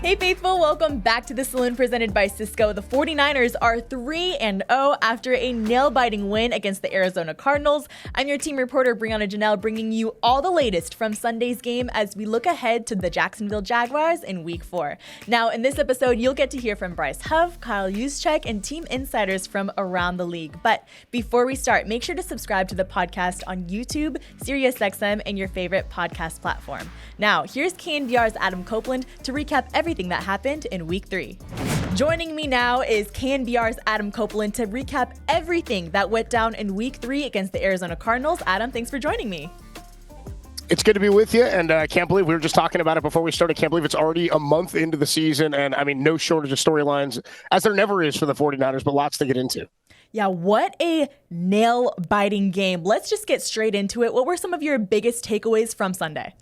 Hey Faithful, welcome back to the Saloon presented by Cisco. The 49ers are 3-0 after a nail-biting win against the Arizona Cardinals. I'm your team reporter, Briana Jeannel, bringing you all the latest from Sunday's game as we look ahead to the Jacksonville Jaguars in Week 4. Now, in this episode, you'll get to hear from Bryce Huff, Kyle Juszczyk, and team insiders from around the league. But before we start, make sure to subscribe to the podcast on YouTube, SiriusXM, and your favorite podcast platform. Now, here's KNBR's Adam Copeland to recap everything that happened in Week 3. Joining me now is KNBR's Adam Copeland to recap everything that went down in Week 3 against the Arizona Cardinals. Adam, thanks for joining me. It's good to be with you, and I can't believe we were just talking about it before we started. I can't believe it's already a month into the season, and I mean, no shortage of storylines, as there never is for the 49ers, but lots to get into. Yeah, what a nail-biting game. Let's just get straight into it. What were some of your biggest takeaways from Sunday?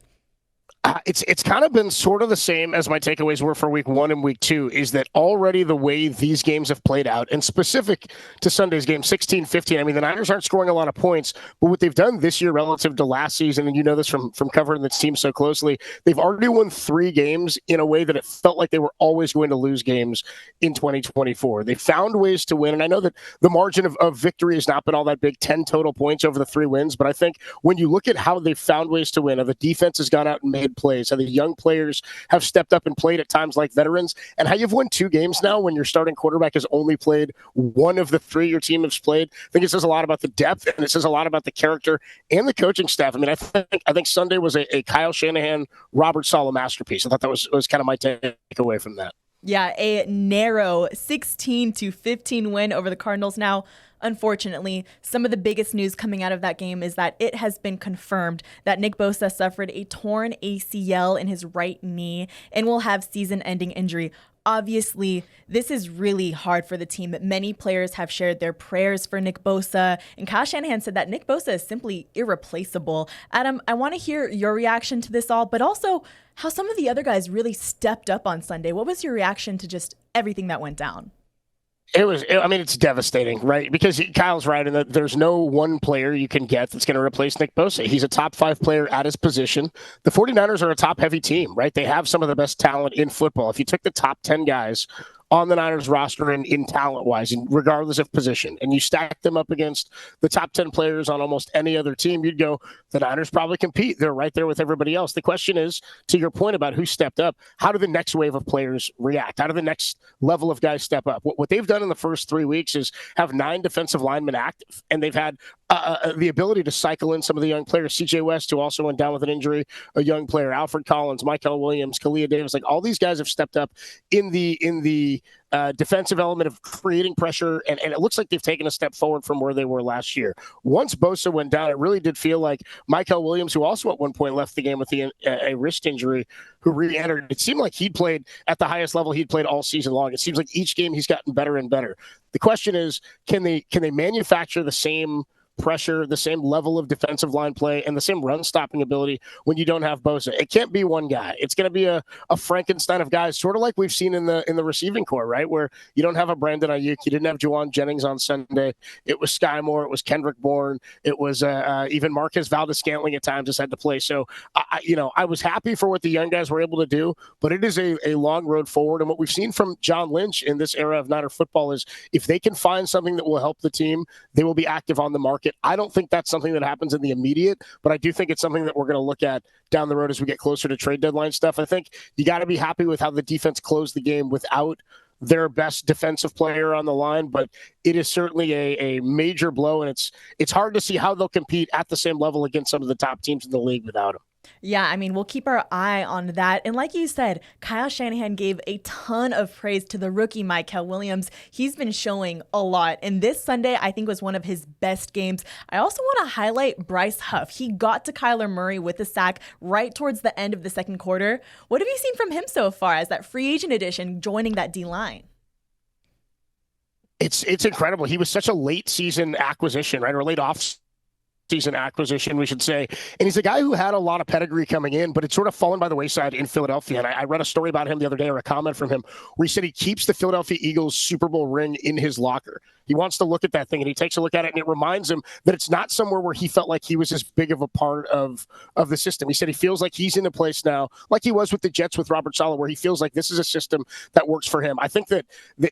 It's kind of been sort of the same as my takeaways were for Week 1 and Week 2, is that already the way these games have played out, and specific to Sunday's game, 16-15, I mean, the Niners aren't scoring a lot of points, but what they've done this year relative to last season, and you know this from covering this team so closely, they've already won 3 games in a way that it felt like they were always going to lose games in 2024. They found ways to win, and I know that the margin of victory has not been all that big, 10 total points over the 3 wins, but I think when you look at how they've found ways to win, how the defense has gone out and made plays, how the young players have stepped up and played at times like veterans, and how you've won 2 games now when your starting quarterback has only played 1 of the 3 your team has played. I think it says a lot about the depth, and it says a lot about the character and the coaching staff. I mean, I think Sunday was a Kyle Shanahan, Robert Saleh masterpiece. I thought that was kind of my takeaway from that. Yeah, a narrow 16-15 win over the Cardinals. Now, unfortunately, some of the biggest news coming out of that game is that it has been confirmed that Nick Bosa suffered a torn ACL in his right knee and will have season-ending injury. Obviously, this is really hard for the team. Many players have shared their prayers for Nick Bosa, and Kyle Shanahan said that Nick Bosa is simply irreplaceable. Adam, I want to hear your reaction to this all, but also how some of the other guys really stepped up on Sunday. What was your reaction to just everything that went down? It's devastating, right? Because Kyle's right in that there's no one player you can get that's going to replace Nick Bosa. He's a top 5 player at his position. The 49ers are a top-heavy team, right? They have some of the best talent in football. If you took the top 10 guys on the Niners roster in talent-wise, and regardless of position, and you stack them up against the top 10 players on almost any other team, you'd go, the Niners probably compete. They're right there with everybody else. The question is, to your point about who stepped up, how do the next wave of players react? How do the next level of guys step up? What they've done in the first 3 weeks is have 9 defensive linemen active, and they've had the ability to cycle in some of the young players. CJ West, who also went down with an injury, a young player, Alfred Collins, Michael Williams, Kalia Davis, like all these guys have stepped up in the defensive element of creating pressure, and it looks like they've taken a step forward from where they were last year. Once Bosa went down, it really did feel like Michael Williams, who also at one point left the game with a wrist injury, who re-entered, it seemed like he'd played at the highest level he'd played all season long. It seems like each game he's gotten better and better. The question is, can they manufacture the same pressure, the same level of defensive line play, and the same run-stopping ability when you don't have Bosa? It can't be one guy. It's going to be a Frankenstein of guys, sort of like we've seen in the receiving corps, right? Where you don't have a Brandon Ayuk, you didn't have Juwan Jennings on Sunday. It was Sky Moore, it was Kendrick Bourne, it was even Marquez Valdes-Scantling at times just had to play. So, I was happy for what the young guys were able to do, but it is a long road forward. And what we've seen from John Lynch in this era of Niner football is if they can find something that will help the team, they will be active on the market. I don't think that's something that happens in the immediate, but I do think it's something that we're going to look at down the road as we get closer to trade deadline stuff. I think you got to be happy with how the defense closed the game without their best defensive player on the line, but it is certainly a major blow, and it's hard to see how they'll compete at the same level against some of the top teams in the league without him. Yeah, we'll keep our eye on that. And like you said, Kyle Shanahan gave a ton of praise to the rookie, Michael Williams. He's been showing a lot. And this Sunday, I think, was one of his best games. I also want to highlight Bryce Huff. He got to Kyler Murray with a sack right towards the end of the second quarter. What have you seen from him so far as that free agent addition joining that D-line? It's incredible. He was such a late season acquisition, right? Or late off season acquisition, we should say. And he's a guy who had a lot of pedigree coming in, but it's sort of fallen by the wayside in Philadelphia. And I read a story about him the other day, or a comment from him, where he said he keeps the Philadelphia Eagles Super Bowl ring in his locker. He wants to look at that thing, and he takes a look at it, and it reminds him that it's not somewhere where he felt like he was as big of a part of the system. He said he feels like he's in a place now, like he was with the Jets with Robert Saleh, where he feels like this is a system that works for him. I think that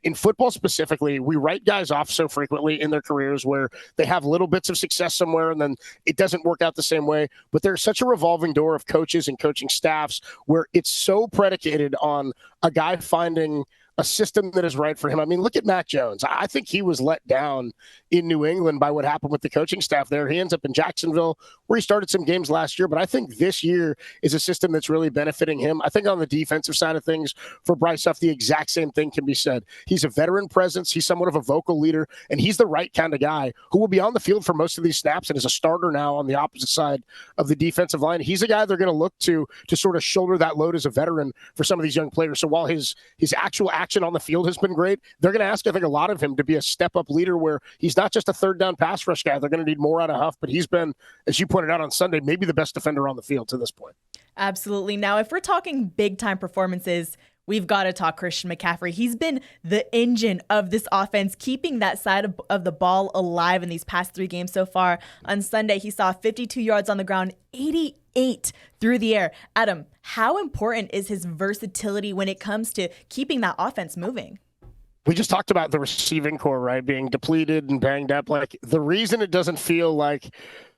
in football specifically, we write guys off so frequently in their careers where they have little bits of success somewhere and then it doesn't work out the same way. But there's such a revolving door of coaches and coaching staffs where it's so predicated on a guy finding a system that is right for him. I mean, look at Mac Jones. I think he was let down in New England by what happened with the coaching staff there. He ends up in Jacksonville where he started some games last year, but I think this year is a system that's really benefiting him. I think on the defensive side of things for Bryce Huff, the exact same thing can be said. He's a veteran presence. He's somewhat of a vocal leader, and he's the right kind of guy who will be on the field for most of these snaps and is a starter now on the opposite side of the defensive line. He's a guy they're going to look to sort of shoulder that load as a veteran for some of these young players. So while his actual action on the field has been great, they're going to ask, I think, a lot of him to be a step-up leader where he's not just a third-down pass rush guy. They're going to need more out of Huff, but he's been, as you pointed out on Sunday, maybe the best defender on the field to this point. Absolutely. Now, if we're talking big-time performances, we've got to talk Christian McCaffrey. He's been the engine of this offense, keeping that side of the ball alive in these past 3 games so far. On Sunday, he saw 52 yards on the ground, 88 through the air. Adam, how important is his versatility when it comes to keeping that offense moving? We just talked about the receiving core, right, being depleted and banged up. Like, the reason it doesn't feel like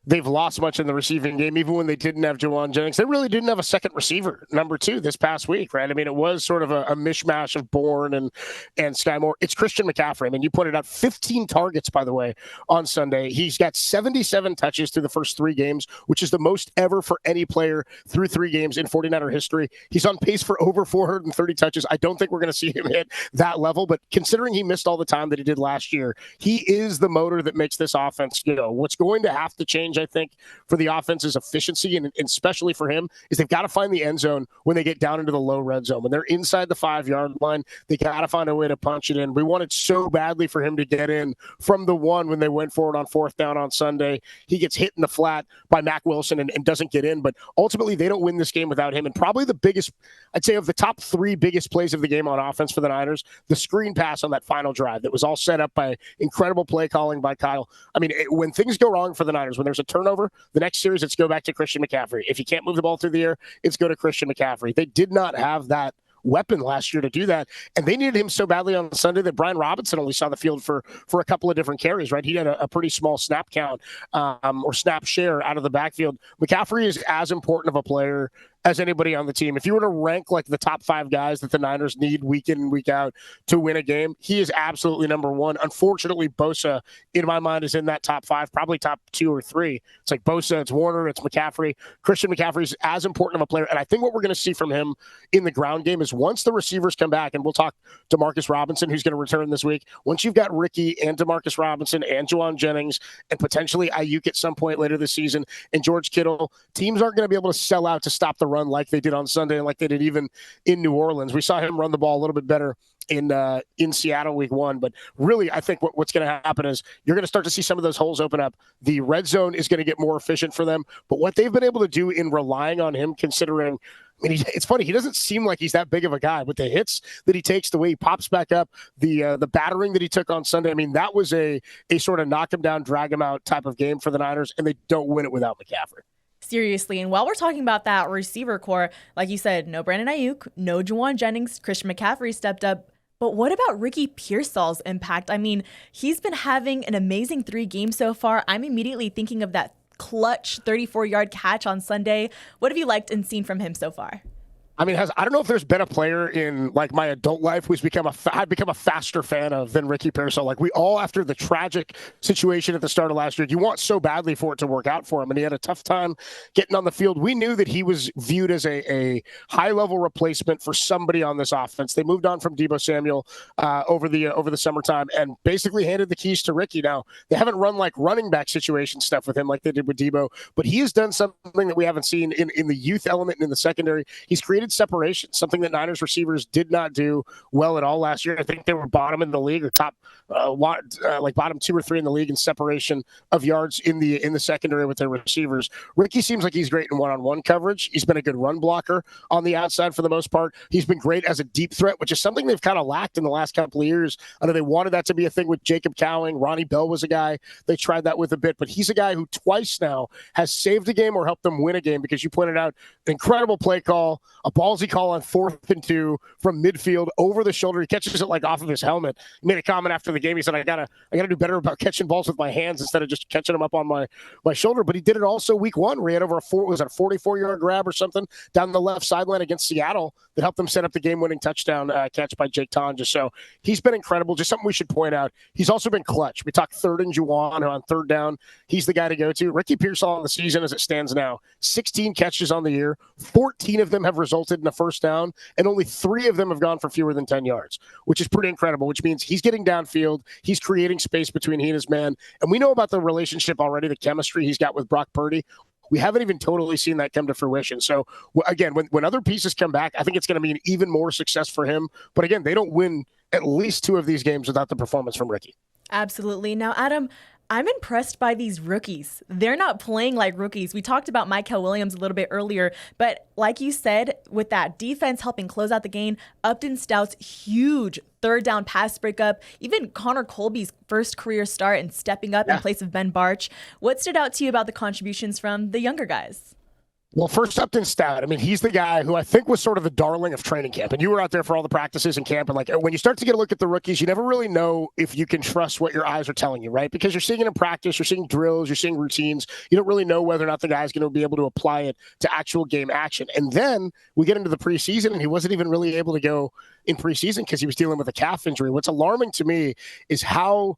they've lost much in the receiving game, even when they didn't have Jauan Jennings. They really didn't have a second receiver, number 2, this past week, right? I mean, it was sort of a mishmash of Bourne and Sky Moore. It's Christian McCaffrey. I mean, you pointed out 15 targets, by the way, on Sunday. He's got 77 touches through the first 3 games, which is the most ever for any player through 3 games in 49er history. He's on pace for over 430 touches. I don't think we're going to see him hit that level, but considering he missed all the time that he did last year, he is the motor that makes this offense go. What's going to have to change, I think, for the offense's efficiency, and especially for him, is they've got to find the end zone when they get down into the low red zone. When they're inside the 5-yard line, they got to find a way to punch it in. We wanted so badly for him to get in from the 1 when they went forward on 4th down on Sunday. He gets hit in the flat by Mack Wilson and doesn't get in, but ultimately they don't win this game without him. And probably the biggest, I'd say, of the top 3 biggest plays of the game on offense for the Niners, the screen pass on that final drive that was all set up by incredible play calling by Kyle. I mean, when things go wrong for the Niners, when there's a turnover, the next series, it's go back to Christian McCaffrey. If you can't move the ball through the air, it's go to Christian McCaffrey. They did not have that weapon last year to do that, and they needed him so badly on Sunday that Brian Robinson only saw the field for a couple of different carries, right? He had a pretty small snap count or snap share out of the backfield. McCaffrey is as important of a player as anybody on the team. If you were to rank like the top 5 guys that the Niners need week in and week out to win a game, he is absolutely number 1. Unfortunately, Bosa, in my mind, is in that top 5, probably top 2 or 3. It's like Bosa, it's Warner, it's McCaffrey. Christian McCaffrey is as important of a player. And I think what we're going to see from him in the ground game is once the receivers come back, and we'll talk DeMarcus Robinson, who's going to return this week. Once you've got Ricky and DeMarcus Robinson and Jauan Jennings and potentially Ayuk at some point later this season and George Kittle, teams aren't going to be able to sell out to stop the run like they did on Sunday and like they did even in New Orleans. We saw him run the ball a little bit better in Seattle week 1. But really, I think what's going to happen is you're going to start to see some of those holes open up. The red zone is going to get more efficient for them. But what they've been able to do in relying on him, considering, I mean, it's funny, he doesn't seem like he's that big of a guy, but the hits that he takes, the way he pops back up, the battering that he took on Sunday, I mean, that was a sort of knock him down, drag him out type of game for the Niners, and they don't win it without McCaffrey. Seriously. And while we're talking about that receiver core, like you said, no Brandon Ayuk, no Jauan Jennings, Christian McCaffrey stepped up. But what about Ricky Pearsall's impact? I mean, he's been having an amazing 3 games so far. I'm immediately thinking of that clutch 34-yard catch on Sunday. What have you liked and seen from him so far? I mean, I don't know if there's been a player in like my adult life who's I've become a faster fan of than Ricky Pearsall. Like, we all, after the tragic situation at the start of last year, you want so badly for it to work out for him, and he had a tough time getting on the field. We knew that he was viewed as a high-level replacement for somebody on this offense. They moved on from Deebo Samuel over the summertime and basically handed the keys to Ricky. Now, they haven't run like running back situation stuff with him like they did with Deebo, but he has done something that we haven't seen in the youth element and in the secondary. He's created created separation, something that Niners receivers did not do well at all last year. I think they were bottom in the league, or top, like bottom 2 or 3 in the league in separation of yards in the secondary with their receivers. Ricky seems like he's great in one-on-one coverage. He's been a good run blocker on the outside for the most part. He's been great as a deep threat, which is something they've kind of lacked in the last couple of years. I know they wanted that to be a thing with Jacob Cowing. Ronnie Bell was a guy they tried that with a bit, but he's a guy who twice now has saved a game or helped them win a game, because you pointed out an incredible play call, a ballsy call on 4th and 2 from midfield over the shoulder. He catches it like off of his helmet. He made a comment after the game. He said, I gotta do better about catching balls with my hands instead of just catching them up on my shoulder. But he did it also week 1, where he had over a 44-yard grab or something down the left sideline against Seattle that helped them set up the game-winning touchdown catch by Jake Tonja. So he's been incredible. Just something we should point out. He's also been clutch. We talked 3rd and Juwan on 3rd down. He's the guy to go to. Ricky Pearsall on the season as it stands now, 16 catches on the year. 14 of them have resulted in a first down, and only 3 of them have gone for fewer than 10 yards, which is pretty incredible, which means he's getting downfield. He's creating space between he and his man. And we know about the relationship already, the chemistry he's got with Brock Purdy. We haven't even totally seen that come to fruition. So, again, when other pieces come back, I think it's going to mean even more success for him. But, again, they don't win at least 2 of these games without the performance from Ricky. Absolutely. Now, Adam, I'm impressed by these rookies. They're not playing like rookies. We talked about Michael Williams a little bit earlier, but like you said, with that defense helping close out the game, Upton Stout's huge 3rd down pass breakup, even Connor Colby's first career start and stepping up in place of Ben Barch. What stood out to you about the contributions from the younger guys? Well, first, Upton Stout. I mean, he's the guy who I think was sort of the darling of training camp. And you were out there for all the practices in camp. And, like, when you start to get a look at the rookies, you never really know if you can trust what your eyes are telling you, right? Because you're seeing it in practice, you're seeing drills, you're seeing routines. You don't really know whether or not the guy's going to be able to apply it to actual game action. And then we get into the preseason, and he wasn't even really able to go in preseason because he was dealing with a calf injury. What's alarming to me is how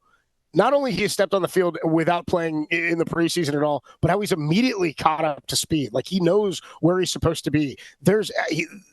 not only he has stepped on the field without playing in the preseason at all, but how he's immediately caught up to speed. Like, he knows where he's supposed to be. There's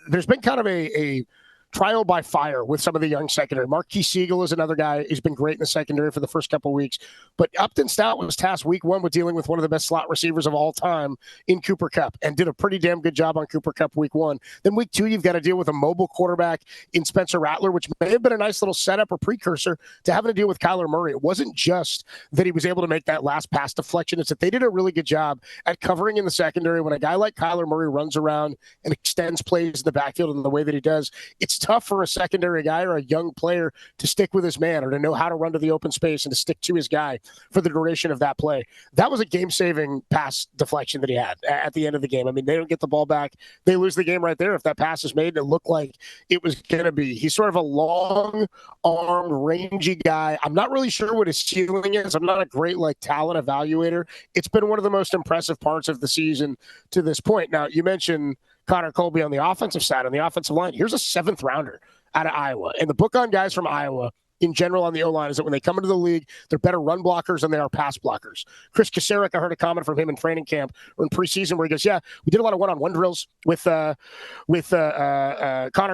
been kind of a trial by fire with some of the young secondary. Marquis Siegel is another guy who's been great in the secondary for the first couple of weeks. But Upton Stout was tasked week 1 with dealing with one of the best slot receivers of all time in Cooper Kupp, and did a pretty damn good job on Cooper Kupp week 1. Then week 2, you've got to deal with a mobile quarterback in Spencer Rattler, which may have been a nice little setup or precursor to having to deal with Kyler Murray. It wasn't just that he was able to make that last pass deflection. It's that they did a really good job at covering in the secondary. When a guy like Kyler Murray runs around and extends plays in the backfield in the way that he does, it's tough for a secondary guy or a young player to stick with his man, or to know how to run to the open space and to stick to his guy for the duration of that play. That was a game-saving pass deflection that he had at the end of the game. I mean, they don't get the ball back. They lose the game right there if that pass is made, and it looked like it was going to be. He's sort of a long-armed, rangy guy. I'm not really sure what his ceiling is. I'm not a great, talent evaluator. It's been one of the most impressive parts of the season to this point. Now, you mentioned Connor Colby on the offensive side, on the offensive line. Here's a 7th rounder out of Iowa. And the book on guys from Iowa in general on the O-line is that when they come into the league, they're better run blockers than they are pass blockers. Chris Kasarik, I heard a comment from him in training camp or in preseason where he goes, yeah, we did a lot of one-on-one drills with Connor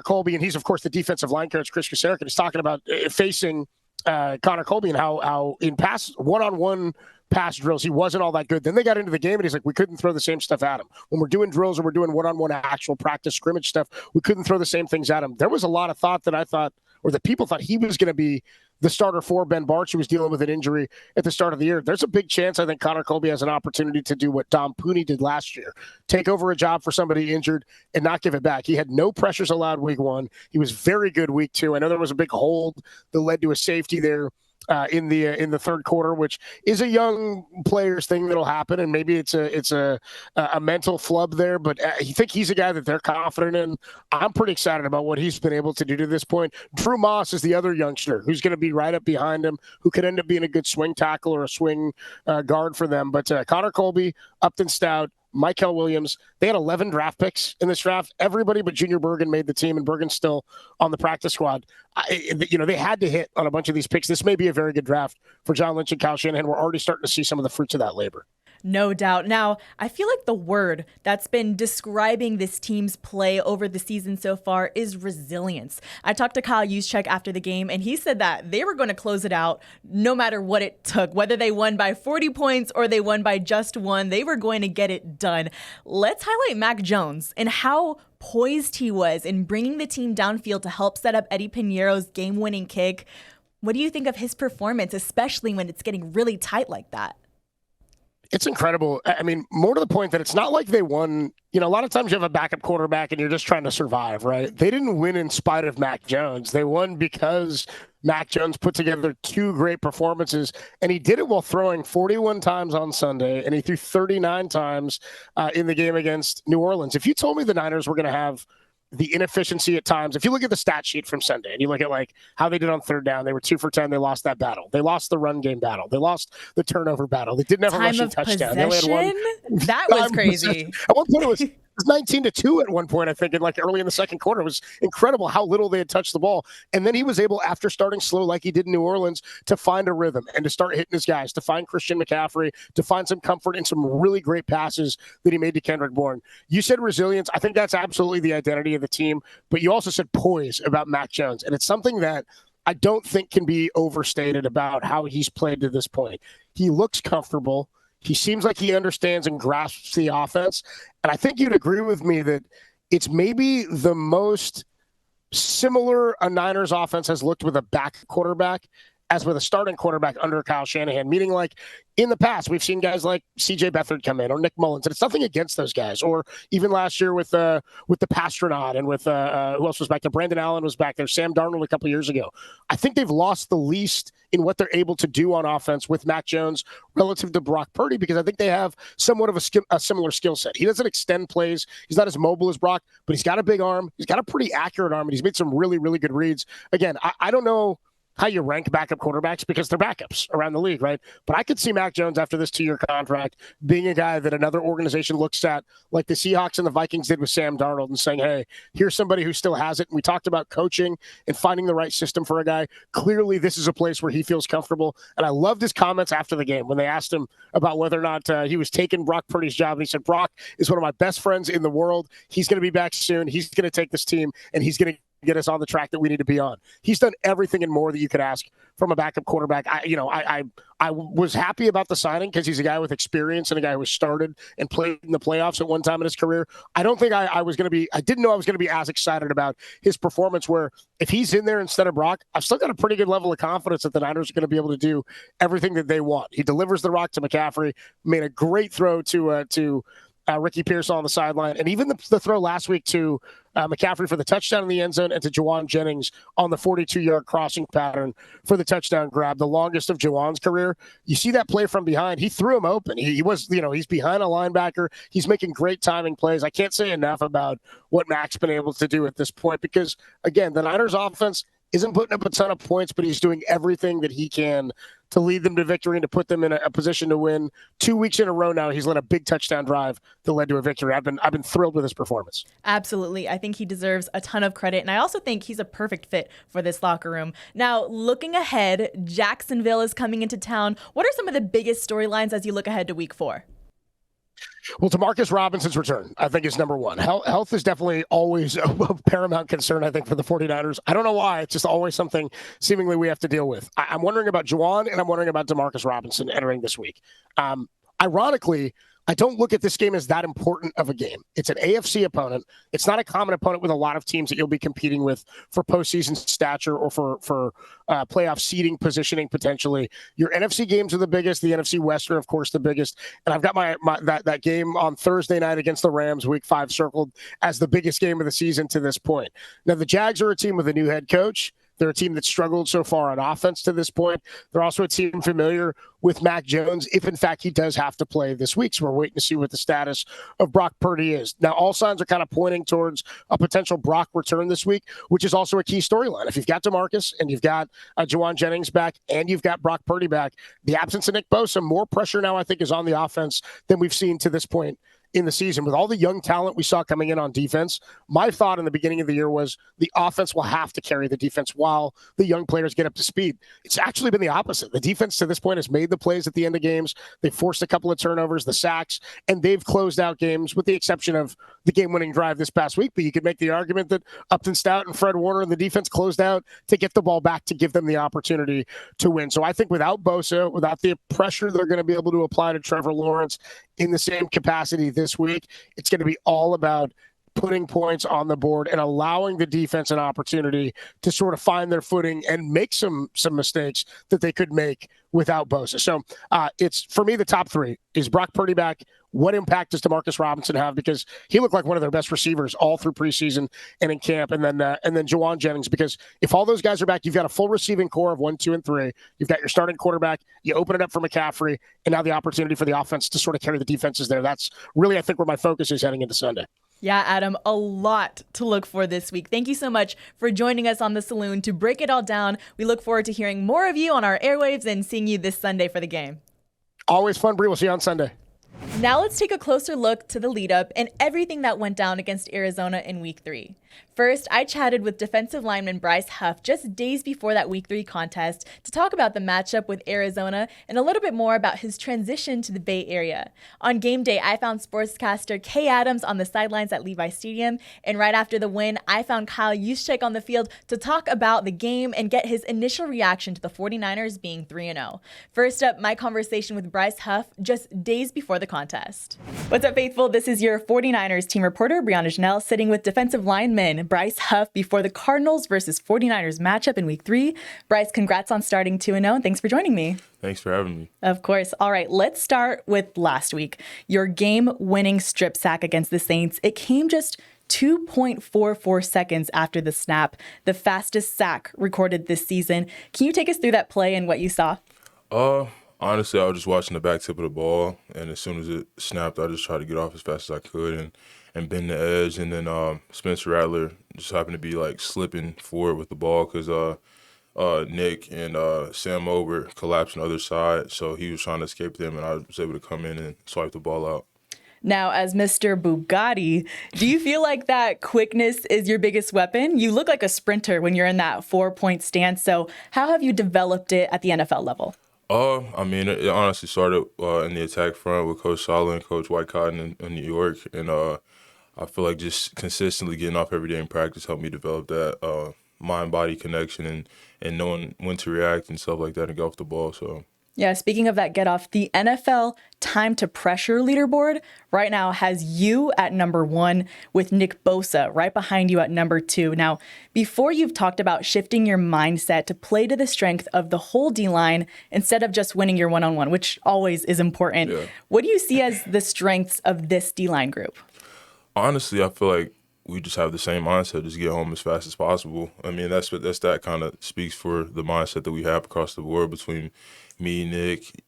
Colby, and he's, of course, the defensive line coach, Chris Kasarik, and he's talking about facing Connor Colby and how in one-on-one pass drills, he wasn't all that good. Then they got into the game, and he's like, we couldn't throw the same stuff at him. When we're doing drills or we're doing one-on-one actual practice scrimmage stuff, we couldn't throw the same things at him. There was a lot of thought that I thought, or that people thought he was going to be the starter for Ben Barch, who was dealing with an injury at the start of the year. There's a big chance I think Connor Colby has an opportunity to do what Dom Pooney did last year, take over a job for somebody injured and not give it back. He had no pressures allowed week 1. He was very good week 2. I know there was a big hold that led to a safety there in the third quarter, which is a young player's thing that'll happen, and maybe it's a mental flub there. But I think he's a guy that they're confident in. I'm pretty excited about what he's been able to do to this point. Drew Moss is the other youngster who's going to be right up behind him, who could end up being a good swing tackle or a swing guard for them. But Connor Colby, Upton Stout, Michael Williams, they had 11 draft picks in this draft. Everybody but Junior Bergen made the team, and Bergen's still on the practice squad. They had to hit on a bunch of these picks. This may be a very good draft for John Lynch and Kyle Shanahan. We're already starting to see some of the fruits of that labor. No doubt. Now, I feel like the word that's been describing this team's play over the season so far is resilience. I talked to Kyle Juszczyk after the game, and he said that they were going to close it out no matter what it took. Whether they won by 40 points or they won by just one, they were going to get it done. Let's highlight Mac Jones and how poised he was in bringing the team downfield to help set up Eddie Piñeiro's game-winning kick. What do you think of his performance, especially when it's getting really tight like that? It's incredible. I mean, more to the point that it's not like they won. A lot of times you have a backup quarterback and you're just trying to survive, right? They didn't win in spite of Mac Jones. They won because Mac Jones put together two great performances, and he did it while throwing 41 times on Sunday, and he threw 39 times in the game against New Orleans. If you told me the Niners were going to have the inefficiency at times, if you look at the stat sheet from Sunday and you look at like how they did on third down, they were 2 for 10. They lost that battle. They lost the run game battle. They lost the turnover battle. They didn't have a rushing touchdown. They only had one. That was crazy. At one point, it was 19-2 at one point, I think, and like early in the second quarter. It was incredible how little they had touched the ball. And then he was able, after starting slow like he did in New Orleans, to find a rhythm and to start hitting his guys, to find Christian McCaffrey, to find some comfort in some really great passes that he made to Kendrick Bourne. You said resilience. I think that's absolutely the identity of the team. But you also said poise about Mac Jones. And it's something that I don't think can be overstated about how he's played to this point. He looks comfortable. He seems like he understands and grasps the offense. And I think you'd agree with me that it's maybe the most similar a Niners offense has looked with a back quarterback as with a starting quarterback under Kyle Shanahan, meaning like in the past, we've seen guys like C.J. Beathard come in or Nick Mullins, and it's nothing against those guys. Or even last year with the Pastronaut and with who else was back there? Brandon Allen was back there. Sam Darnold a couple years ago. I think they've lost the least in what they're able to do on offense with Mac Jones relative to Brock Purdy, because I think they have somewhat of a similar skill set. He doesn't extend plays. He's not as mobile as Brock, but he's got a big arm. He's got a pretty accurate arm, and he's made some really, really good reads. Again, I don't know how you rank backup quarterbacks because they're backups around the league, right? But I could see Mac Jones after this 2-year contract being a guy that another organization looks at like the Seahawks and the Vikings did with Sam Darnold and saying, hey, here's somebody who still has it. And we talked about coaching and finding the right system for a guy. Clearly, this is a place where he feels comfortable. And I loved his comments after the game when they asked him about whether or not he was taking Brock Purdy's job. And he said, Brock is one of my best friends in the world. He's going to be back soon. He's going to take this team, and he's going to get us on the track that we need to be on. He's done everything and more that you could ask from a backup quarterback. I was happy about the signing because he's a guy with experience and a guy who started and played in the playoffs at one time in his career. I don't think I didn't know I was going to be as excited about his performance, where if he's in there instead of Brock, I've still got a pretty good level of confidence that the Niners are going to be able to do everything that they want. He delivers the rock to McCaffrey, made a great throw to Ricky Pearsall on the sideline, and even the throw last week to McCaffrey for the touchdown in the end zone, and to Juwan Jennings on the 42-yard crossing pattern for the touchdown grab, the longest of Juwan's career. You see that play from behind. He threw him open. He was, he's behind a linebacker. He's making great timing plays. I can't say enough about what Mac's been able to do at this point because, again, the Niners offense isn't putting up a ton of points, but he's doing everything that he can to lead them to victory and to put them in a position to win. 2 weeks in a row now, he's led a big touchdown drive that led to a victory. I've been thrilled with his performance. Absolutely. I think he deserves a ton of credit, and I also think he's a perfect fit for this locker room. Now, looking ahead, Jacksonville is coming into town. What are some of the biggest storylines as you look ahead to week 4? Well, Demarcus Robinson's return, I think, is number one. Health is definitely always a paramount concern, I think, for the 49ers. I don't know why. It's just always something seemingly we have to deal with. I'm wondering about Juwan, and I'm wondering about Demarcus Robinson entering this week. Ironically, I don't look at this game as that important of a game. It's an AFC opponent. It's not a common opponent with a lot of teams that you'll be competing with for postseason stature or for playoff seeding positioning potentially. Your NFC games are the biggest. The NFC Western, of course, the biggest. And I've got that game on Thursday night against the Rams, Week 5, circled as the biggest game of the season to this point. Now, the Jags are a team with a new head coach. They're a team that struggled so far on offense to this point. They're also a team familiar with Mac Jones, if in fact he does have to play this week. So we're waiting to see what the status of Brock Purdy is. Now, all signs are kind of pointing towards a potential Brock return this week, which is also a key storyline. If you've got DeMarcus and you've got Juwan Jennings back and you've got Brock Purdy back, the absence of Nick Bosa, more pressure now I think is on the offense than we've seen to this point in the season. With all the young talent we saw coming in on defense, my thought in the beginning of the year was the offense will have to carry the defense while the young players get up to speed. It's actually been the opposite. The defense to this point has made the plays at the end of games. They forced a couple of turnovers, the sacks, and they've closed out games with the exception of the game-winning drive this past week. But you could make the argument that Upton Stout and Fred Warner and the defense closed out to get the ball back to give them the opportunity to win. So I think without Bosa, without the pressure they're going to be able to apply to Trevor Lawrence in the same capacity this week, it's going to be all about putting points on the board and allowing the defense an opportunity to sort of find their footing and make some mistakes that they could make without Bosa. So it's, for me, the top three is Brock Purdy back. What impact does DeMarcus Robinson have? Because he looked like one of their best receivers all through preseason and in camp. And then Juwan Jennings, because if all those guys are back, you've got a full receiving core of 1, 2, and 3. You've got your starting quarterback. You open it up for McCaffrey, and now the opportunity for the offense to sort of carry the defenses there. That's really, I think, where my focus is heading into Sunday. Yeah, Adam, a lot to look for this week. Thank you so much for joining us on the Saloon to break it all down. We look forward to hearing more of you on our airwaves and seeing you this Sunday for the game. Always fun, Bree. We'll see you on Sunday. Now let's take a closer look to the lead up and everything that went down against Arizona in Week 3. First, I chatted with defensive lineman Bryce Huff just days before that Week 3 contest to talk about the matchup with Arizona and a little bit more about his transition to the Bay Area. On game day, I found sportscaster Kay Adams on the sidelines at Levi Stadium, and right after the win, I found Kyle Juszczyk on the field to talk about the game and get his initial reaction to the 49ers being 3-0. First up, my conversation with Bryce Huff just days before the contest. What's up, faithful? This is your 49ers team reporter, Briana Jeannel, sitting with defensive lineman Bryce Huff before the Cardinals versus 49ers matchup in Week 3. Bryce, congrats on starting 2-0, and thanks for joining me. Thanks for having me. Of course. All right, let's start with last week. Your game-winning strip sack against the Saints. It came just 2.44 seconds after the snap, the fastest sack recorded this season. Can you take us through that play and what you saw? Honestly, I was just watching the back tip of the ball, and as soon as it snapped, I just tried to get off as fast as I could and bend the edge. And then Spencer Rattler just happened to be like slipping forward with the ball because Nick and Sam Ober collapsed on the other side, so he was trying to escape them, and I was able to come in and swipe the ball out. Now, as Mr. Bugatti, do you feel like that quickness is your biggest weapon? You look like a sprinter when you're in that 4-point stance, so how have you developed it at the NFL level? I mean, it honestly started in the attack front with Coach Saloon and Coach White Cotton in New York. And I feel like just consistently getting off every day in practice helped me develop that mind-body connection and knowing when to react and stuff like that and get off the ball. So. Yeah, speaking of that get off, the NFL time to pressure leaderboard right now has you at number 1 with Nick Bosa right behind you at number 2. Now, before you've talked about shifting your mindset to play to the strength of the whole D-line instead of just winning your one-on-one, which always is important. Yeah. What do you see as the strengths of this D-line group? Honestly, I feel like we just have the same mindset, just get home as fast as possible. I mean, that kind of speaks for the mindset that we have across the board between me, Nick,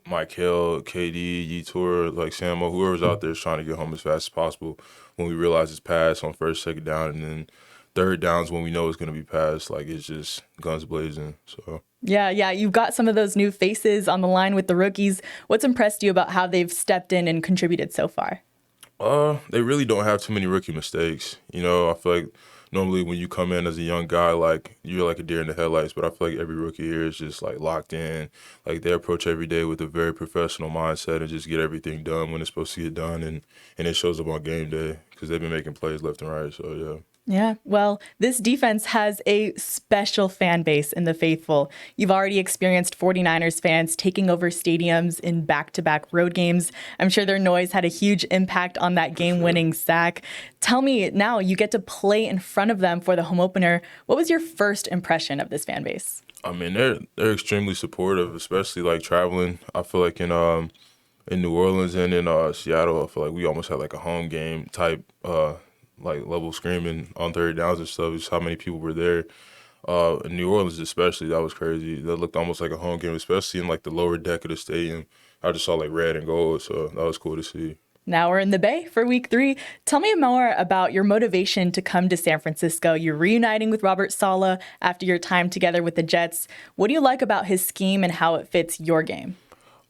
Mike Hill, KD, Yetur, like Samo, whoever's out there is trying to get home as fast as possible. When we realize it's pass on first, second down, and then third downs when we know it's going to be passed, like it's just guns blazing. So yeah, you've got some of those new faces on the line with the rookies. What's impressed you about how they've stepped in and contributed so far? They really don't have too many rookie mistakes. You know, I feel like normally when you come in as a young guy, like you're like a deer in the headlights, but I feel like every rookie here is just like locked in. Like they approach every day with a very professional mindset and just get everything done when it's supposed to get done, and it shows up on game day because they've been making plays left and right. So yeah. Yeah, well, this defense has a special fan base in the faithful. You've already experienced 49ers fans taking over stadiums in back-to-back road games. I'm sure their noise had a huge impact on that game-winning sack. Tell me now, you get to play in front of them for the home opener. What was your first impression of this fan base? I mean, they're extremely supportive, especially like traveling. I feel like in New Orleans and in Seattle, I feel like we almost had like a home game type like level screaming on third downs and stuff. Just how many people were there. In New Orleans especially, that was crazy. That looked almost like a home game, especially in like the lower deck of the stadium. I just saw like red and gold, so that was cool to see. Now we're in the Bay for Week 3. Tell me more about your motivation to come to San Francisco. You're reuniting with Robert Saleh after your time together with the Jets. What do you like about his scheme and how it fits your game?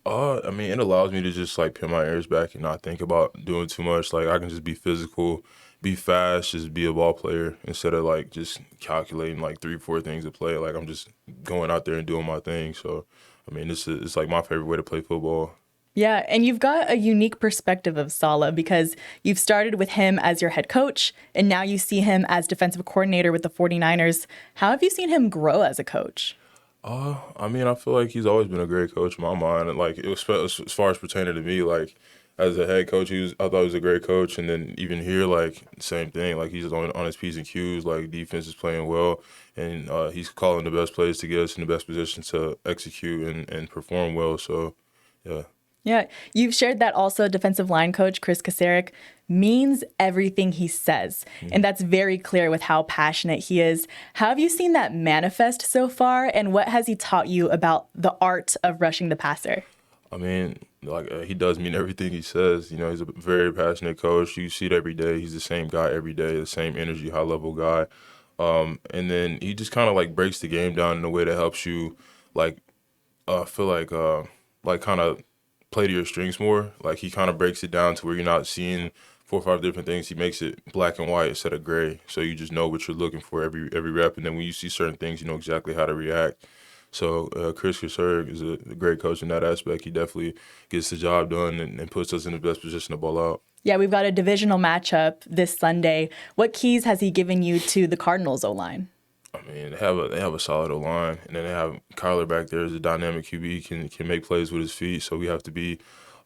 I mean, it allows me to just like pin my ears back and not think about doing too much. Like I can just be physical, be fast, just be a ball player instead of like just calculating like 3-4 things to play. Like I'm just going out there and doing my thing. So, I mean, it's like my favorite way to play football. Yeah, and you've got a unique perspective of Saleh because you've started with him as your head coach, and now you see him as defensive coordinator with the 49ers. How have you seen him grow as a coach? I mean, I feel like he's always been a great coach in my mind. And like, it was as far as pertaining to me, like as a head coach, I thought he was a great coach. And then even here, like same thing. Like he's on his P's and Q's. Like defense is playing well, and he's calling the best plays to get us in the best position to execute and perform well. So, yeah. Yeah, you've shared that also defensive line coach Chris Kasarik means everything he says. And that's very clear with how passionate he is. How have you seen that manifest so far? And what has he taught you about the art of rushing the passer? I mean, like he does mean everything he says. You know, he's a very passionate coach. You see it every day. He's the same guy every day, the same energy, high-level guy. And then he just kind of like breaks the game down in a way that helps you like feel like kind of play to your strengths more. Like he kind of breaks it down to where you're not seeing 4 or 5 different things. He makes it black and white instead of gray. So you just know what you're looking for every rep. And then when you see certain things, you know exactly how to react. So Chris Kasarik is a great coach in that aspect. He definitely gets the job done and puts us in the best position to ball out. Yeah, we've got a divisional matchup this Sunday. What keys has he given you to the Cardinals O-line? I mean, they have a solid O-line, and then they have Kyler back there as a dynamic QB, can make plays with his feet. So we have to be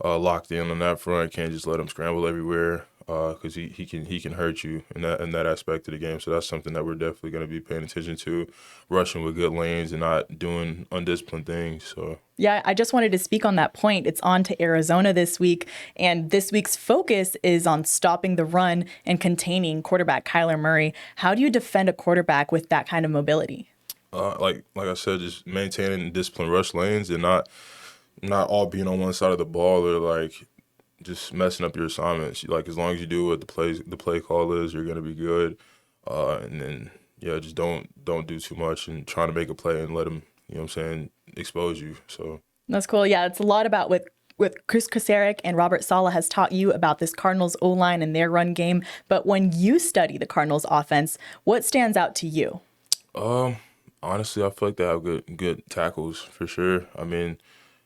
locked in on that front. Can't just let him scramble everywhere because he can hurt you in that aspect of the game. So that's something that we're definitely going to be paying attention to, rushing with good lanes and not doing undisciplined things. So. Yeah, I just wanted to speak on that point. It's on to Arizona this week, and this week's focus is on stopping the run and containing quarterback Kyler Murray. How do you defend a quarterback with that kind of mobility? Like I said, just maintaining disciplined rush lanes and not all being on one side of the ball or like just messing up your assignments. Like as long as you do what the play call is, you're gonna be good. And then just don't do too much and trying to make a play and let him, you know what I'm saying, expose you. So that's cool. Yeah, it's a lot about with Chris Kasarik and Robert Saleh has taught you about this Cardinals O-line and their run game. But when you study the Cardinals offense, what stands out to you? Honestly, I feel like they have good tackles for sure. I mean,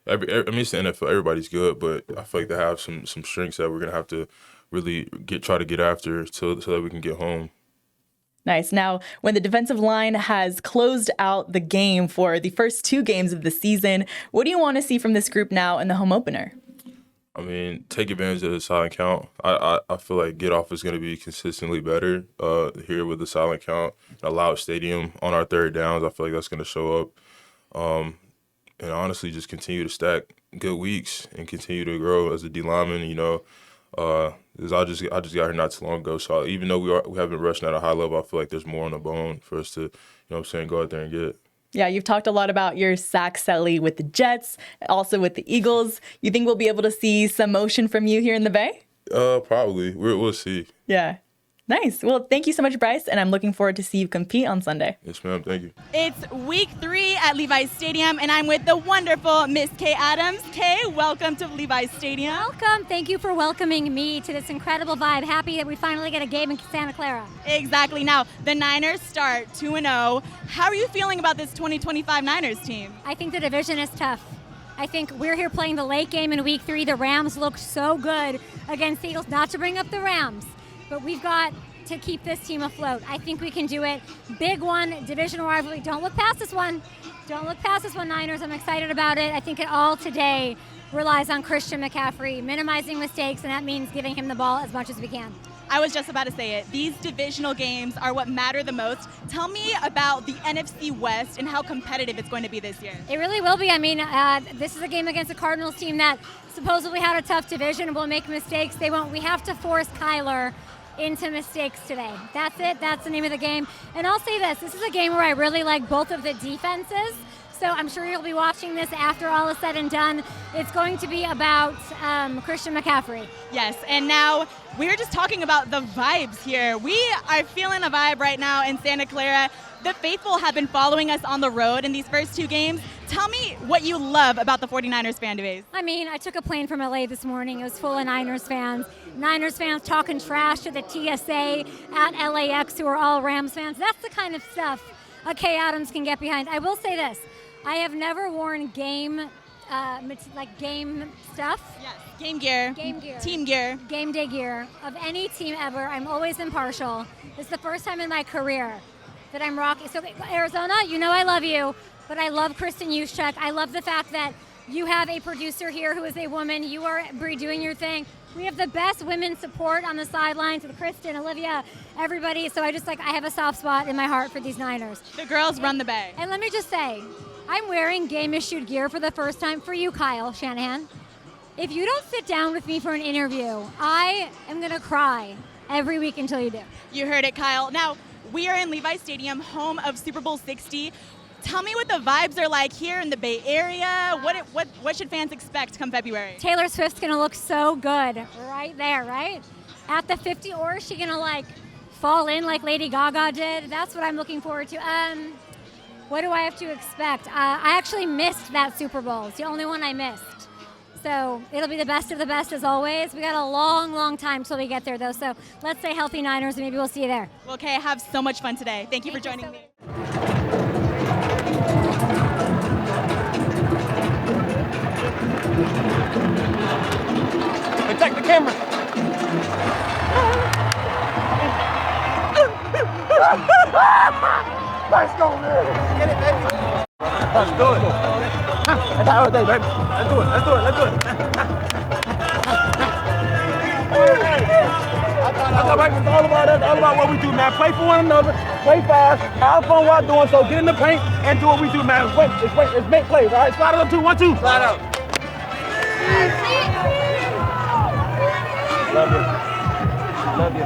it's the NFL. Everybody's good, but I feel like they have some strengths that we're gonna have to really try to get after so that we can get home. Nice. Now, when the defensive line has closed out the game for the first 2 games of the season, what do you want to see from this group now in the home opener? I mean, take advantage of the silent count. I feel like Get Off is going to be consistently better here with the silent count. A loud stadium on our third downs, I feel like that's going to show up. And honestly, just continue to stack good weeks and continue to grow as a D lineman, you know. Because I just got here not too long ago, so even though we haven't rushed at a high level, I feel like there's more on the bone for us to, you know what I'm saying, go out there and get. Yeah, you've talked a lot about your sack celly with the Jets, also with the Eagles. You think we'll be able to see some motion from you here in the Bay? Probably. We'll see. Yeah. Nice. Well, thank you so much, Bryce, and I'm looking forward to see you compete on Sunday. Yes, ma'am. Thank you. It's week 3 at Levi's Stadium, and I'm with the wonderful Miss Kay Adams. Kay, welcome to Levi's Stadium. Welcome. Thank you for welcoming me to this incredible vibe. Happy that we finally get a game in Santa Clara. Exactly. Now, the Niners start 2-0. How are you feeling about this 2025 Niners team? I think the division is tough. I think we're here playing the late game in week 3. The Rams look so good against the Eagles. Not to bring up the Rams, but we've got to keep this team afloat. I think we can do it. Big one, divisional rivalry. Don't look past this one. Don't look past this one, Niners. I'm excited about it. I think it all today relies on Christian McCaffrey minimizing mistakes, and that means giving him the ball as much as we can. I was just about to say it. These divisional games are what matter the most. Tell me about the NFC West and how competitive it's going to be this year. It really will be. I mean, this is a game against a Cardinals team that supposedly had a tough division and will make mistakes. They won't. We have to force Kyler into mistakes today. That's it. That's the name of the game. And I'll say this. This is a game where I really like both of the defenses. So I'm sure you'll be watching this after all is said and done. It's going to be about Christian McCaffrey. Yes, and now we're just talking about the vibes here. We are feeling a vibe right now in Santa Clara. The faithful have been following us on the road in these first 2 games. Tell me what you love about the 49ers fan base. I mean, I took a plane from LA this morning. It was full of Niners fans. Niners fans talking trash to the TSA at LAX who are all Rams fans. That's the kind of stuff a Kay Adams can get behind. I will say this. I have never worn game stuff. Yes. Game gear. Team gear. Game day gear of any team ever. I'm always impartial. This is the first time in my career that I'm rocking. So Arizona, you know I love you, but I love Kyle Juszczyk. I love the fact that you have a producer here who is a woman. You are, Bree, doing your thing. We have the best women support on the sidelines with Kristen, Olivia, everybody. So I have a soft spot in my heart for these Niners. The girls run the Bay. And let me just say, I'm wearing game-issued gear for the first time for you, Kyle Shanahan. If you don't sit down with me for an interview, I am going to cry every week until you do. You heard it, Kyle. Now, we are in Levi Stadium, home of Super Bowl 60. Tell me what the vibes are like here in the Bay Area. What should fans expect come February? Taylor Swift's going to look so good right there, right? At the 50, or is she going to fall in like Lady Gaga did? That's what I'm looking forward to. What do I have to expect? I actually missed that Super Bowl. It's the only one I missed. So it'll be the best of the best as always. We got a long, long time till we get there, though. So let's stay healthy, Niners, and maybe we'll see you there. Well, Kay, I have so much fun today. Thank you for joining me. Protect the camera. Let's go, man. Get it, baby. Let's do it. That's how it is, baby. Let's do it. Let's do it. Let's do it. It's all about us. All about what we do, man. Play for one another. Play fast. Have fun while doing so. Get in the paint and do what we do, man. Let's make plays. All right. Slide it up 2, 1, 2. Slide out. Love you. Love you.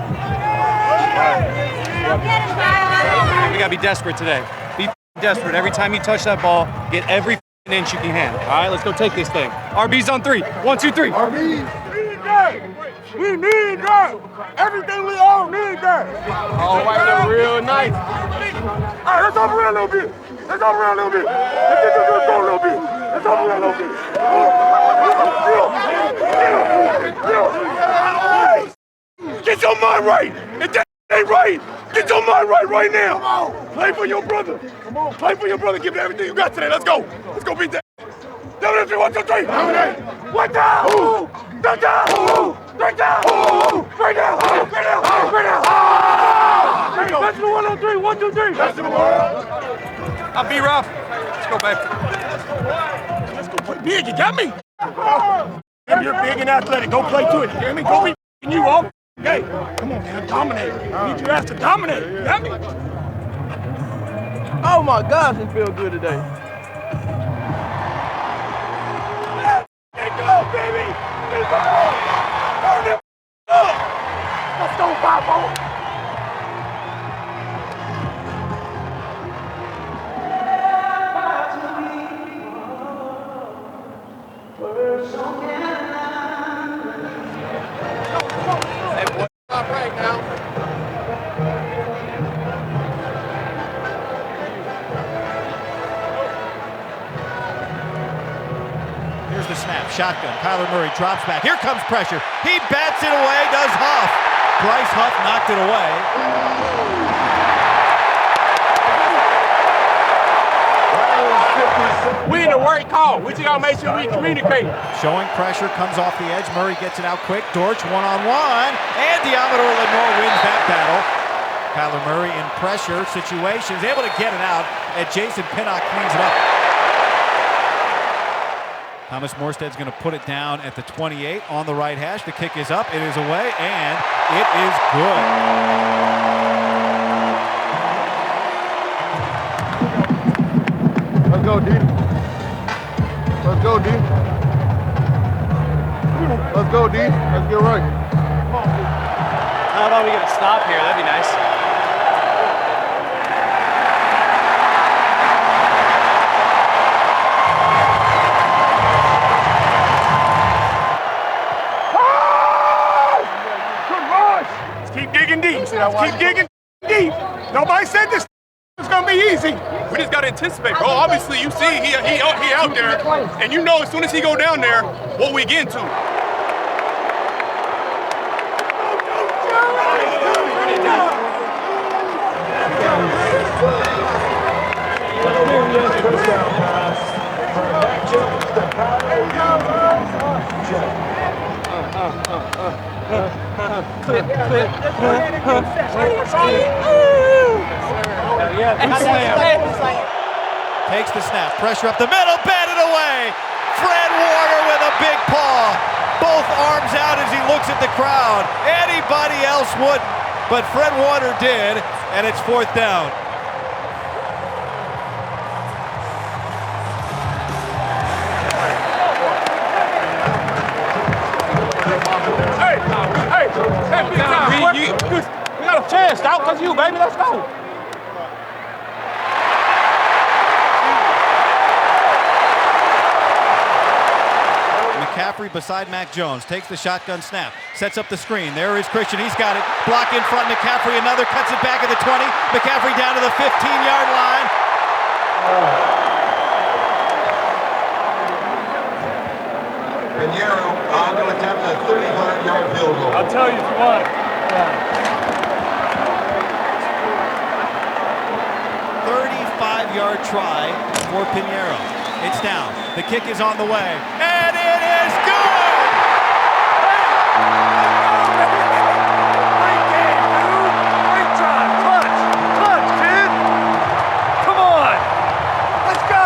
We gotta be desperate today. Be desperate. Every time you touch that ball, get every inch you can handle. All right, let's go take this thing. RB's on 3. 1, 2, 3. RB. We need that. We need that. Everything we all need that. Oh, wipe that real nice. All right, let's over here a little bit. Let's over here a little bit. Let's get this go a little bit. Let's over here a little bit. Get your mind right. If that ain't right, get your mind right now. Play for your brother. Come on. Play for your brother. Give it everything you got today. Let's go. Let's go beat that. Down 1, 2, 3. One down. Down. Straight down. Straight down. Straight down. Best in the world on 3. 1, 2, 3. Best in the world. I'll be rough. Let's go back. Let's go play big. You got me. You're big and athletic. Go play to it. You hear me? Go be you all. Hey, come on, man. Dominate. Need your ass to dominate. You got me? Oh my gosh, it feels good today. Let's go, baby. Let's go. Turn it up. Let's go, Papa. Stop right now. Here's the snap, shotgun. Kyler Murray drops back. Here comes pressure. He bats it away, does Huff. Bryce Huff knocked it away. We in the right call. We just gotta make sure we communicate. Showing pressure, comes off the edge. Murray gets it out quick. Dortch one-on-one. And Diamador Lenore wins that battle. Kyler Murray in pressure situations, able to get it out, and Jason Pinnock cleans it up. Thomas Morstead's going to put it down at the 28 on the right hash. The kick is up, it is away, and it is good. Let's go, D. Let's go, D. Let's go, D. Let's get right. How about we get a stop here? That'd be nice. Good rush. Let's keep digging deep. Let's keep digging deep. Nobody said this. It's gonna be easy. We just gotta anticipate, bro. Obviously, you see he out there, and you know as soon as he go down there, what we get into. Takes the snap, pressure up the middle, batted away. Fred Warner with a big paw. Both arms out as he looks at the crowd. Anybody else wouldn't, but Fred Warner did, and it's 4th down. We got a chance. Out because you, baby. Let's go. McCaffrey beside Mac Jones, takes the shotgun snap, sets up the screen. There is Christian, he's got it. Block in front, McCaffrey, another, cuts it back at the 20. McCaffrey down to the 15-yard line. Pinheiro on to attempt a 35-yard field goal. I'll tell you if you want. 35-yard try for Pinheiro. It's down. The kick is on the way. And it is good! Great game, dude. Great try. Clutch, kid. Come on. Let's go.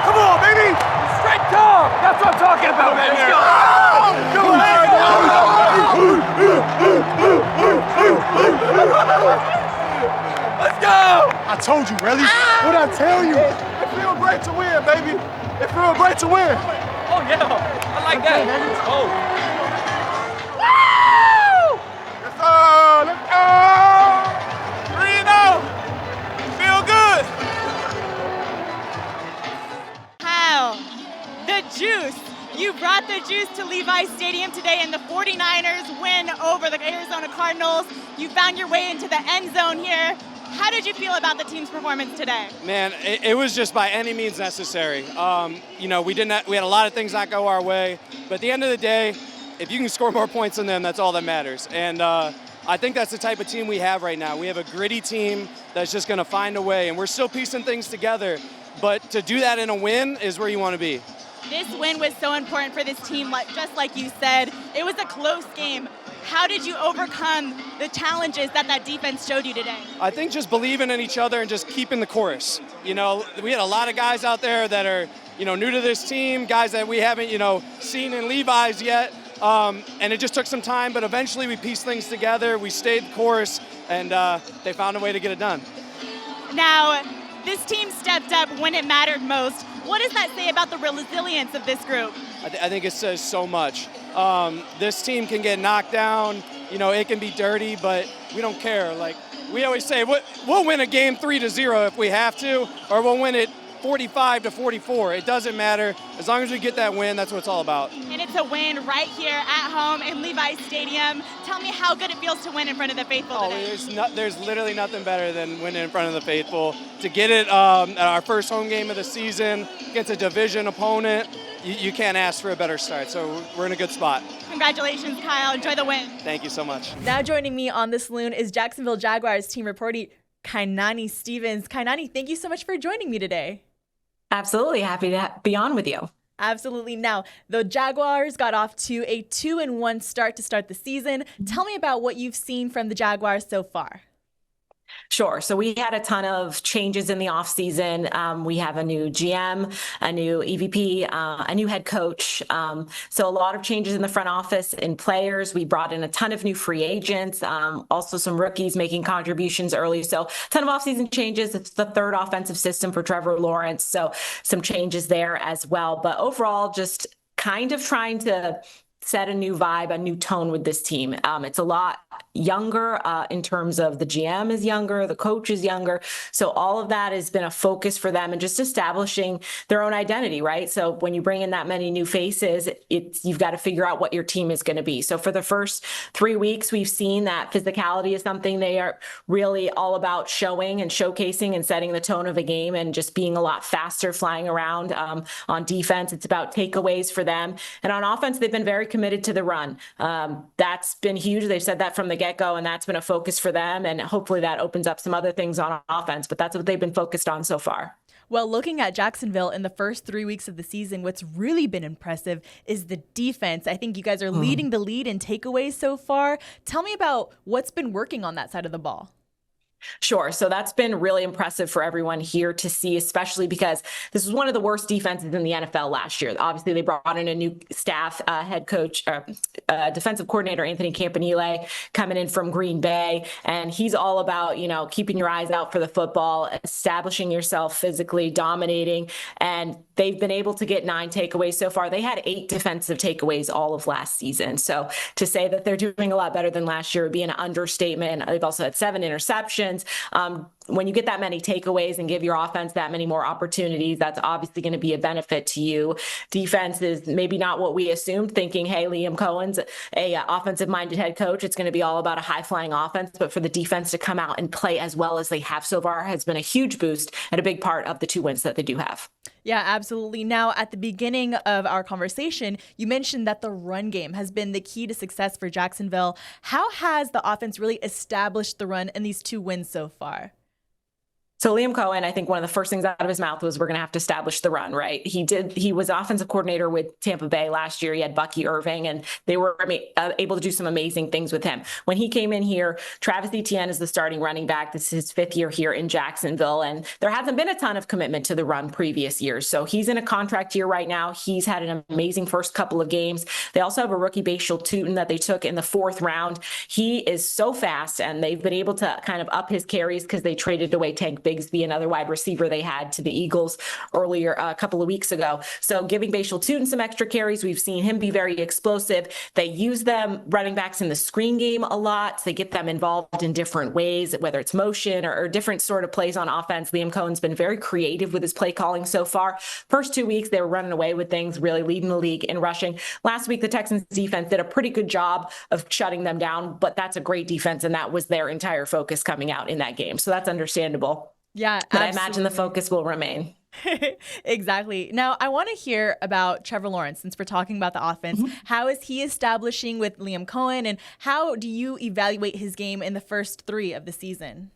Come on, baby. Straight dog. That's what I'm talking about, baby. Let's go. Come on. Let's go. I told you, Relly. What'd I tell you? It feels great to win, baby. It feels great to win. Oh, yeah. I like that. Oh. Woo! Let's go. Let's go. 3-0. Feel good. Kyle, the juice. You brought the juice to Levi Stadium today, and the 49ers win over the Arizona Cardinals. You found your way into the end zone here. How did you feel about the team's performance today? Man, it was just by any means necessary. We had a lot of things not go our way, but at the end of the day, if you can score more points than them, that's all that matters. And I think that's the type of team we have right now. We have a gritty team that's just going to find a way, and we're still piecing things together. But to do that in a win is where you want to be. This win was so important for this team, just like you said. It was a close game. How did you overcome the challenges that defense showed you today? I think just believing in each other and just keeping the course. We had a lot of guys out there that are, new to this team, guys that we haven't, seen in Levi's yet. And it just took some time, but eventually we pieced things together. We stayed the course, and they found a way to get it done. Now, this team stepped up when it mattered most. What does that say about the resilience of this group? I think it says so much. This team can get knocked down, it can be dirty, but we don't care. Like we always say, we'll win a game 3-0 if we have to, or we'll win it 45-44. It doesn't matter. As long as we get that win, that's what it's all about. And it's a win right here at home in Levi Stadium. Tell me how good it feels to win in front of the faithful today. There's literally nothing better than winning in front of the faithful. To get it at our first home game of the season against a division opponent, you can't ask for a better start. So we're in a good spot. Congratulations, Kyle. Enjoy the win. Thank you so much. Now joining me on the Saloon is Jacksonville Jaguars team reporter Kainani Stevens. Kainani, thank you so much for joining me today. Absolutely. Happy to be on with you. Absolutely. Now, the Jaguars got off to a 2-1 start to start the season. Tell me about what you've seen from the Jaguars so far. Sure. So we had a ton of changes in the offseason. We have a new GM, a new EVP, a new head coach. So a lot of changes in the front office and players. We brought in a ton of new free agents, also some rookies making contributions early. So a ton of offseason changes. It's the third offensive system for Trevor Lawrence. So some changes there as well. But overall, just kind of trying to set a new vibe, a new tone with this team. It's a lot younger in terms of the GM is younger, the coach is younger. So all of that has been a focus for them and just establishing their own identity, right? So when you bring in that many new faces, you've got to figure out what your team is going to be. So for the first 3 weeks, we've seen that physicality is something they are really all about showing and showcasing and setting the tone of a game and just being a lot faster, flying around. On defense, it's about takeaways for them. And on offense, they've been very committed to the run. That's been huge. They've said that from the get-go, and that's been a focus for them. And hopefully that opens up some other things on offense, but that's what they've been focused on so far. Well, looking at Jacksonville in the first 3 weeks of the season, what's really been impressive is the defense. I think you guys are leading the lead in takeaways so far. Tell me about what's been working on that side of the ball. Sure. So that's been really impressive for everyone here to see, especially because this was one of the worst defenses in the NFL last year. Obviously, they brought in a new staff, head coach, defensive coordinator, Anthony Campanile, coming in from Green Bay. And he's all about, keeping your eyes out for the football, establishing yourself physically, dominating. And they've been able to get 9 takeaways so far. They had 8 defensive takeaways all of last season. So to say that they're doing a lot better than last year would be an understatement. They've also had 7 interceptions. When you get that many takeaways and give your offense that many more opportunities, that's obviously going to be a benefit to you. Defense is maybe not what we assumed, thinking, hey, Liam Cohen's a offensive-minded head coach. It's going to be all about a high-flying offense. But for the defense to come out and play as well as they have so far has been a huge boost and a big part of the 2 wins that they do have. Yeah, absolutely. Now, at the beginning of our conversation, you mentioned that the run game has been the key to success for Jacksonville. How has the offense really established the run in these 2 wins so far? So Liam Cohen, I think one of the first things out of his mouth was we're going to have to establish the run, right? He was offensive coordinator with Tampa Bay last year. He had Bucky Irving, and they were able to do some amazing things with him. When he came in here, Travis Etienne is the starting running back. This is his 5th year here in Jacksonville, and there hasn't been a ton of commitment to the run previous years. So he's in a contract year right now. He's had an amazing first couple of games. They also have a rookie, Pearsall, that they took in the 4th round. He is so fast, and they've been able to kind of up his carries because they traded away Tank Bigsby, another wide receiver they had, to the Eagles earlier a couple of weeks ago. So giving Pearsall some extra carries, we've seen him be very explosive. They use them running backs in the screen game a lot. They get them involved in different ways, whether it's motion or different sort of plays on offense. Liam Cohen's been very creative with his play calling so far. First 2 weeks, they were running away with things, really leading the league in rushing. Last week, the Texans defense did a pretty good job of shutting them down, but that's a great defense, and that was their entire focus coming out in that game. So that's understandable. Yeah, but absolutely. I imagine the focus will remain. Exactly. Now, I want to hear about Trevor Lawrence, since we're talking about the offense. How is he establishing with Liam Cohen, and how do you evaluate his game in the first 3 of the season?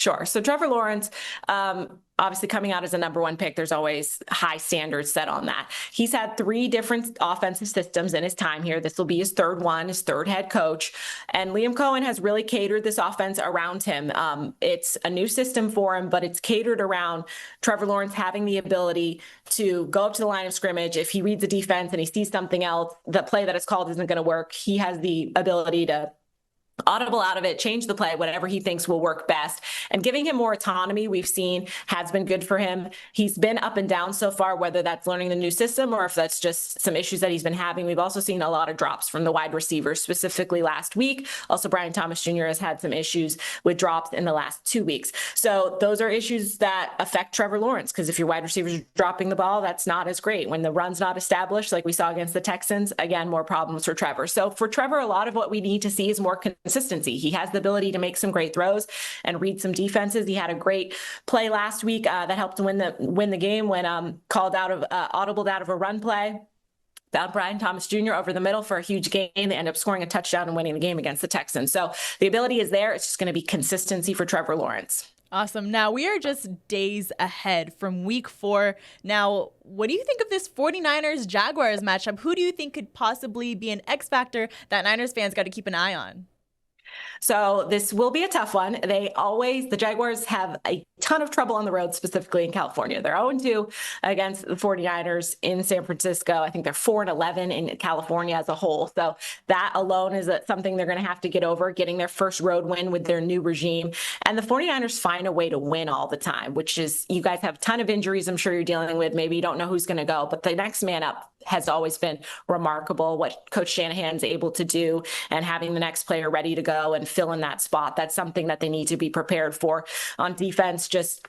Sure. So Trevor Lawrence, obviously coming out as a number 1 pick, there's always high standards set on that. He's had 3 different offensive systems in his time here. This will be his 3rd one, his 3rd head coach. And Liam Cohen has really catered this offense around him. It's a new system for him, but it's catered around Trevor Lawrence having the ability to go up to the line of scrimmage. If he reads a defense and he sees something else, the play that is called isn't going to work, he has the ability to audible out of it, change the play, whatever he thinks will work best. And giving him more autonomy, we've seen, has been good for him. He's been up and down so far, whether that's learning the new system or if that's just some issues that he's been having. We've also seen a lot of drops from the wide receivers, specifically last week. Also, Brian Thomas Jr. has had some issues with drops in the last 2 weeks. So those are issues that affect Trevor Lawrence, because if your wide receivers are dropping the ball, that's not as great. When the run's not established, like we saw against the Texans, again, more problems for Trevor. So for Trevor, a lot of what we need to see is more consistency. He has the ability to make some great throws and read some defenses. He had a great play last week that helped win the game when audibled out of a run play. Found Brian Thomas Jr. over the middle for a huge gain. They end up scoring a touchdown and winning the game against the Texans. So the ability is there. It's just going to be consistency for Trevor Lawrence. Awesome. Now, we are just days ahead from week 4. Now, what do you think of this 49ers Jaguars matchup? Who do you think could possibly be an X factor that Niners fans got to keep an eye on? So this will be a tough one. The Jaguars have a ton of trouble on the road, specifically in California. They're 0-2 against the 49ers in San Francisco. I think they're 4-11 in California as a whole. So that alone is something they're going to have to get over, getting their first road win with their new regime. And the 49ers find a way to win all the time, which is, you guys have a ton of injuries I'm sure you're dealing with. Maybe you don't know who's going to go, but the next man up has always been remarkable, what Coach Shanahan's able to do, and having the next player ready to go and fill in that spot. That's something that they need to be prepared for. On defense, just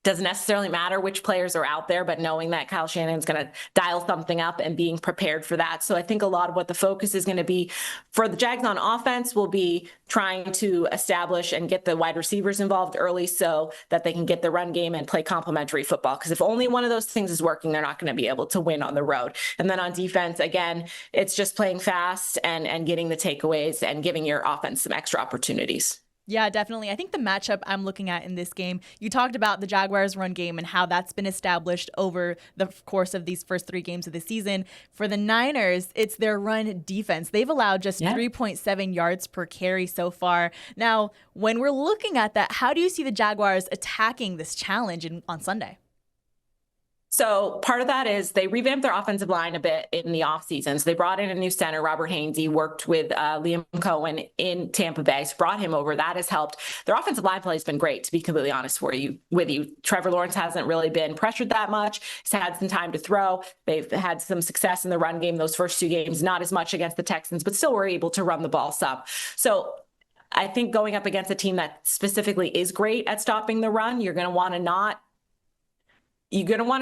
doesn't necessarily matter which players are out there, but knowing that Kyle Shanahan's going to dial something up and being prepared for that. So I think a lot of what the focus is going to be for the Jags on offense will be trying to establish and get the wide receivers involved early so that they can get the run game and play complementary football. Because if only one of those things is working, they're not going to be able to win on the road. And then on defense, again, it's just playing fast and getting the takeaways and giving your offense some extra opportunities. Yeah, definitely. I think the matchup I'm looking at in this game, you talked about the Jaguars' run game and how that's been established over the course of these first 3 games of the season. For the Niners, it's their run defense. They've allowed just 3.7 yards per carry so far. Now, when we're looking at that, how do you see the Jaguars attacking this challenge on Sunday? So part of that is they revamped their offensive line a bit in the offseason. So they brought in a new center, Robert Hainsey, worked with Liam Cohen in Tampa Bay, so brought him over. That has helped. Their offensive line play has been great, to be completely honest with you. Trevor Lawrence hasn't really been pressured that much. He's had some time to throw. They've had some success in the run game those first 2 games, not as much against the Texans, but still were able to run the ball some. So I think going up against a team that specifically is great at stopping the run, you're going to want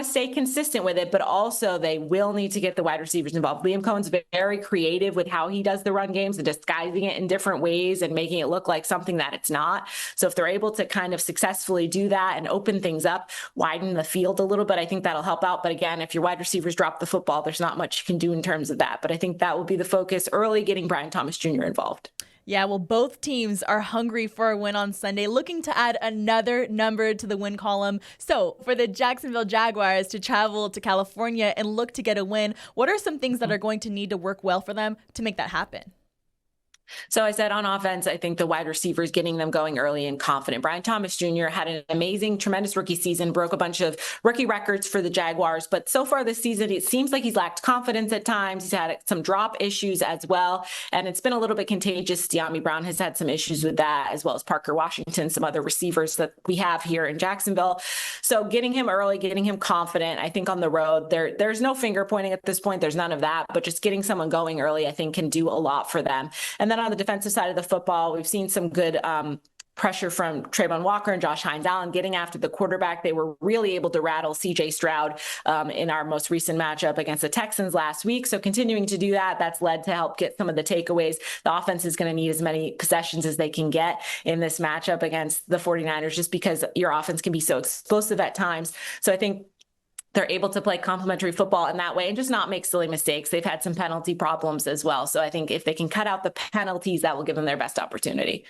to stay consistent with it, but also they will need to get the wide receivers involved. Liam Cohen's very creative with how he does the run games and disguising it in different ways and making it look like something that it's not. So if they're able to kind of successfully do that and open things up, widen the field a little bit, I think that'll help out. But again, if your wide receivers drop the football, there's not much you can do in terms of that. But I think that will be the focus early, getting Brian Thomas Jr. involved. Yeah, well, both teams are hungry for a win on Sunday, looking to add another number to the win column. So for the Jacksonville Jaguars to travel to California and look to get a win, what are some things that are going to need to work well for them to make that happen? So I said on offense, I think the wide receivers, getting them going early and confident. Brian Thomas Jr. had an amazing, tremendous rookie season, broke a bunch of rookie records for the Jaguars. But so far this season, it seems like he's lacked confidence at times. He's had some drop issues as well. And it's been a little bit contagious. De'Ami Brown has had some issues with that, as well as Parker Washington, some other receivers that we have here in Jacksonville. So getting him early, getting him confident, I think on the road, there's no finger pointing at this point. There's none of that. But just getting someone going early, I think, can do a lot for them. And then on the defensive side of the football, we've seen some good pressure from Trayvon Walker and Josh Hines Allen getting after the quarterback. They were really able to rattle CJ Stroud in our most recent matchup against the Texans last week. So continuing to do that, that's led to help get some of the takeaways. The offense is going to need as many possessions as they can get in this matchup against the 49ers, just because your offense can be so explosive at times. So I think they're able to play complementary football in that way and just not make silly mistakes. They've had some penalty problems as well. So I think if they can cut out the penalties, that will give them their best opportunity.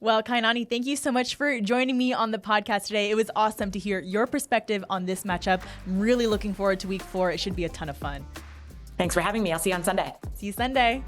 Well, Kainani, thank you so much for joining me on the podcast today. It was awesome to hear your perspective on this matchup. I'm really looking forward to week 4. It should be a ton of fun. Thanks for having me. I'll see you on Sunday. See you Sunday.